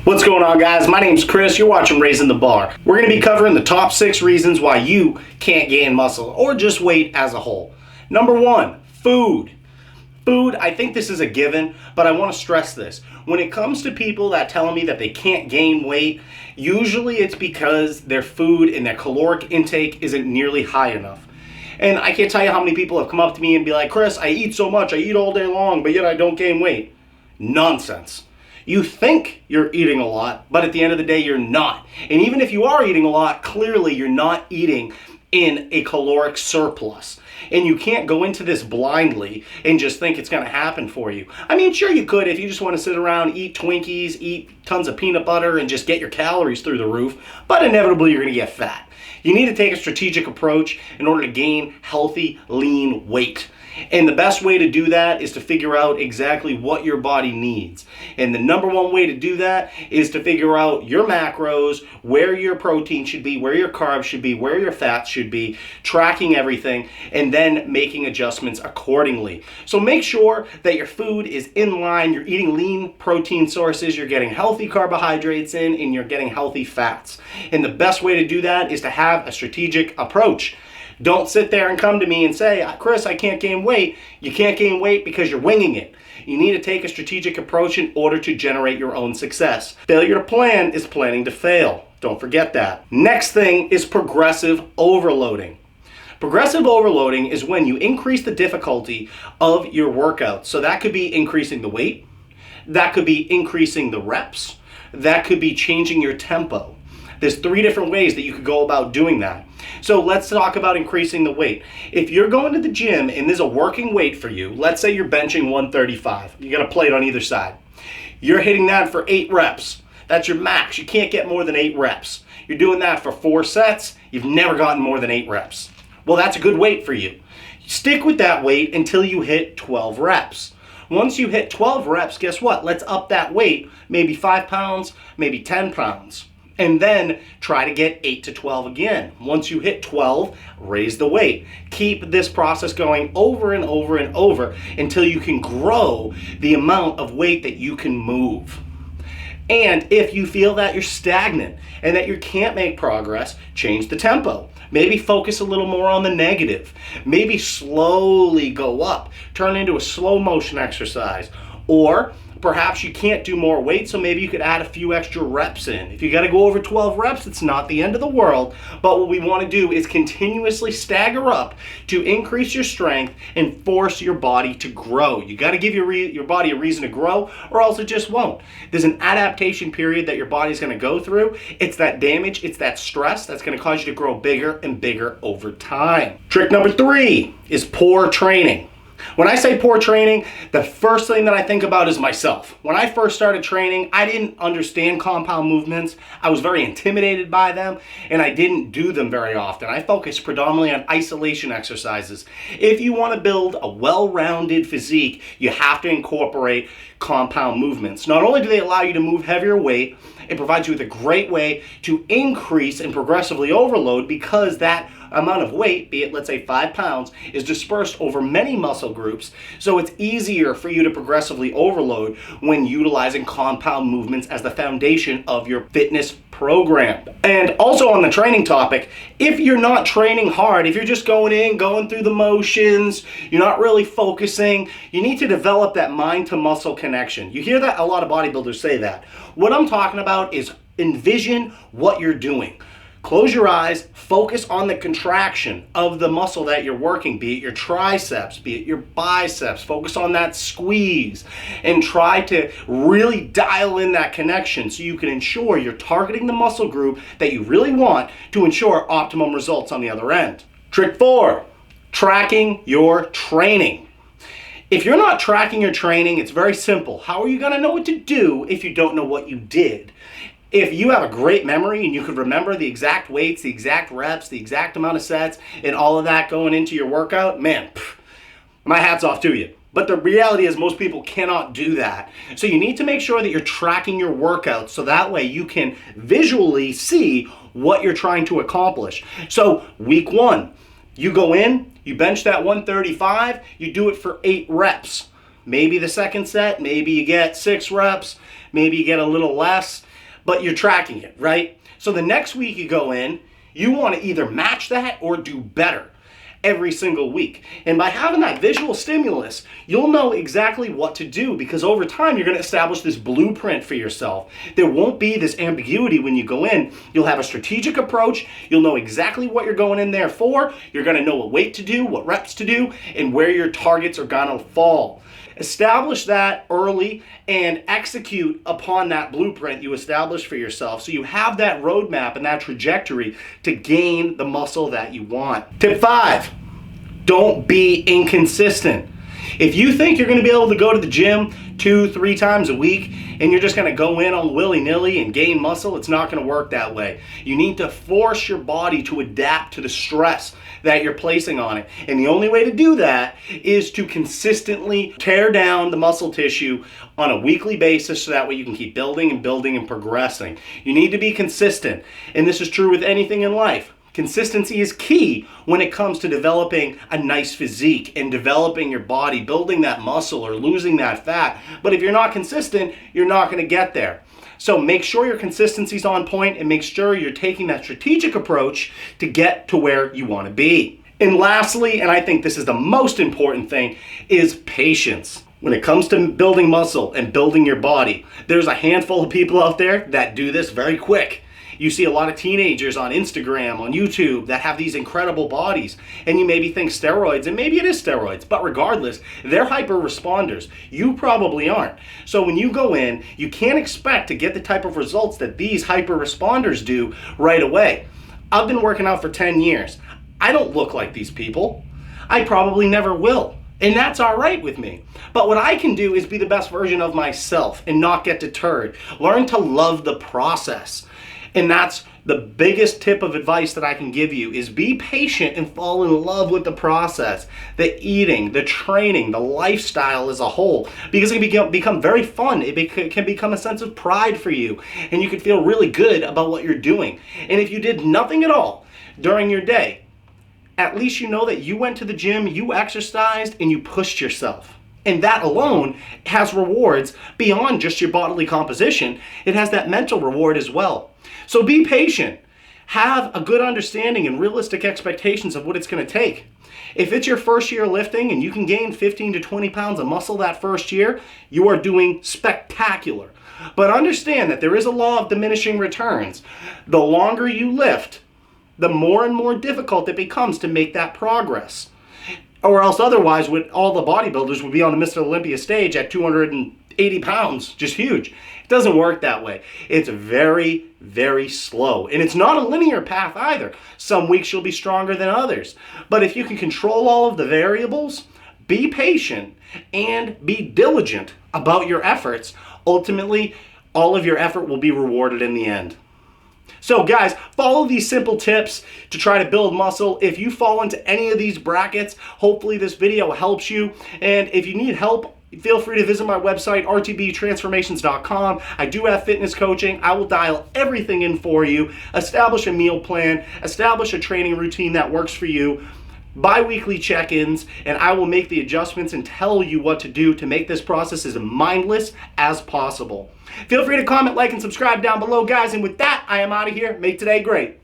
What's going on, guys? My name's Chris. You're watching Raising the Bar. We're going to be covering the top 6 reasons why you can't gain muscle or just weight as a whole. Number 1, food. Food, I think this is a given, but I want to stress this. When it comes to people that tell me that they can't gain weight, usually it's because their food and their caloric intake isn't nearly high enough. And I can't tell you how many people have come up to me and be like, Chris, I eat so much, I eat all day long, but yet I don't gain weight. Nonsense. You think you're eating a lot, but at the end of the day, you're not. And even if you are eating a lot, clearly you're not eating in a caloric surplus. And you can't go into this blindly and just think it's going to happen for you. I mean, sure you could if you just want to sit around, eat Twinkies, eat tons of peanut butter, and just get your calories through the roof, but inevitably you're going to get fat. You need to take a strategic approach in order to gain healthy, lean weight. And the best way to do that is to figure out exactly what your body needs. And the number one way to do that is to figure out your macros, where your protein should be, where your carbs should be, where your fats should be, tracking everything, and then making adjustments accordingly. So make sure that your food is in line, you're eating lean protein sources, you're getting healthy carbohydrates in, and you're getting healthy fats. And the best way to do that is to have a strategic approach. Don't sit there and come to me and say, Chris, I can't gain weight. You can't gain weight because you're winging it. You need to take a strategic approach in order to generate your own success. Failure to plan is planning to fail. Don't forget that. Next thing is progressive overloading. Progressive overloading is when you increase the difficulty of your workout. So that could be increasing the weight. That could be increasing the reps. That could be changing your tempo. There's 3 different ways that you could go about doing that. So let's talk about increasing the weight. If you're going to the gym and there's a working weight for you, let's say you're benching 135. You got a plate on either side. You're hitting that for 8 reps. That's your max. You can't get more than 8 reps. You're doing that for 4 sets. You've never gotten more than 8 reps. Well, that's a good weight for you. Stick with that weight until you hit 12 reps. Once you hit 12 reps, guess what? Let's up that weight, maybe 5 pounds, maybe 10 pounds. And then try to get 8 to 12 again. Once you hit 12, raise the weight. Keep this process going over and over and over until you can grow the amount of weight that you can move. And if you feel that you're stagnant and that you can't make progress, change the tempo. Maybe focus a little more on the negative. Maybe slowly go up. Turn into a slow motion exercise. Or perhaps you can't do more weight, so maybe you could add a few extra reps in. If you got to go over 12 reps, it's not the end of the world, but what we want to do is continuously stagger up to increase your strength and force your body to grow. You got to give your body a reason to grow, or else it just won't. There's an adaptation period that your body's going to go through. It's that damage, it's that stress that's going to cause you to grow bigger and bigger over time. Trick number 3 is poor training. When I say poor training, the first thing that I think about is myself. When I first started training, I didn't understand compound movements. I was very intimidated by them, and I didn't do them very often. I focused predominantly on isolation exercises. If you want to build a well-rounded physique, you have to incorporate compound movements. Not only do they allow you to move heavier weight, it provides you with a great way to increase and progressively overload because that amount of weight, be it let's say 5 pounds, is dispersed over many muscle groups, so it's easier for you to progressively overload when utilizing compound movements as the foundation of your fitness program. And also on the training topic, if you're not training hard, if you're just going through the motions, you're not really focusing, you need to develop that mind to muscle connection. You hear that a lot of bodybuilders say that. What I'm talking about is envision what you're doing. Close your eyes, focus on the contraction of the muscle that you're working, be it your triceps, be it your biceps, focus on that squeeze, and try to really dial in that connection so you can ensure you're targeting the muscle group that you really want to ensure optimum results on the other end. Trick 4, tracking your training. If you're not tracking your training, it's very simple. How are you going to know what to do if you don't know what you did? If you have a great memory and you can remember the exact weights, the exact reps, the exact amount of sets, and all of that going into your workout, man, my hat's off to you. But the reality is most people cannot do that. So you need to make sure that you're tracking your workouts so that way you can visually see what you're trying to accomplish. So week 1, you go in, you bench that 135, you do it for 8 reps. Maybe the second set, maybe you get 6 reps, maybe you get a little less. but you're tracking it, right? So the next week you go in, you want to either match that or do better every single week. And by having that visual stimulus, you'll know exactly what to do, because over time you're going to establish this blueprint for yourself. There won't be this ambiguity when you go in. You'll have a strategic approach. You'll know exactly what you're going in there for. You're going to know what weight to do, what reps to do, and where your targets are going to fall. Establish that early and execute upon that blueprint you establish for yourself, so you have that roadmap and that trajectory to gain the muscle that you want. Tip 5, don't be inconsistent. If you think you're going to be able to go to the gym 2-3 times a week and you're just going to go in on willy-nilly and gain muscle, it's not going to work that way. You need to force your body to adapt to the stress that you're placing on it. And the only way to do that is to consistently tear down the muscle tissue on a weekly basis, so that way you can keep building and building and progressing. You need to be consistent. And this is true with anything in life. Consistency is key when it comes to developing a nice physique and developing your body, building that muscle or losing that fat. But if you're not consistent, you're not going to get there. So make sure your consistency's on point and make sure you're taking that strategic approach to get to where you want to be. And lastly, and I think this is the most important thing, is patience. When it comes to building muscle and building your body, there's a handful of people out there that do this very quick. You see a lot of teenagers on Instagram, on YouTube, that have these incredible bodies. And you maybe think steroids, and maybe it is steroids, but regardless, they're hyper responders. You probably aren't. So when you go in, you can't expect to get the type of results that these hyper responders do right away. I've been working out for 10 years. I don't look like these people. I probably never will. And that's all right with me. But what I can do is be the best version of myself and not get deterred. Learn to love the process. And that's the biggest tip of advice that I can give you, is be patient and fall in love with the process, the eating, the training, the lifestyle as a whole, because it can become very fun. It can become a sense of pride for you, and you can feel really good about what you're doing. And if you did nothing at all during your day, at least you know that you went to the gym, you exercised, and you pushed yourself. And that alone has rewards beyond just your bodily composition. It has that mental reward as well. So be patient. Have a good understanding and realistic expectations of what it's going to take. If it's your first year lifting and you can gain 15 to 20 pounds of muscle that first year, you are doing spectacular. But understand that there is a law of diminishing returns. The longer you lift, the more and more difficult it becomes to make that progress. Or else otherwise, all the bodybuilders would be on the Mr. Olympia stage at 280 pounds, just huge. It doesn't work that way. It's very, very slow. And it's not a linear path either. Some weeks you'll be stronger than others. But if you can control all of the variables, be patient, and be diligent about your efforts, ultimately, all of your effort will be rewarded in the end. So guys, follow these simple tips to try to build muscle. If you fall into any of these brackets, hopefully this video helps you. And if you need help, feel free to visit my website, RTBTransformations.com. I do have fitness coaching. I will dial everything in for you, establish a meal plan, establish a training routine that works for you, bi-weekly check-ins, and I will make the adjustments and tell you what to do to make this process as mindless as possible. Feel free to comment, like, and subscribe down below, guys. And with that, I am out of here. Make today great.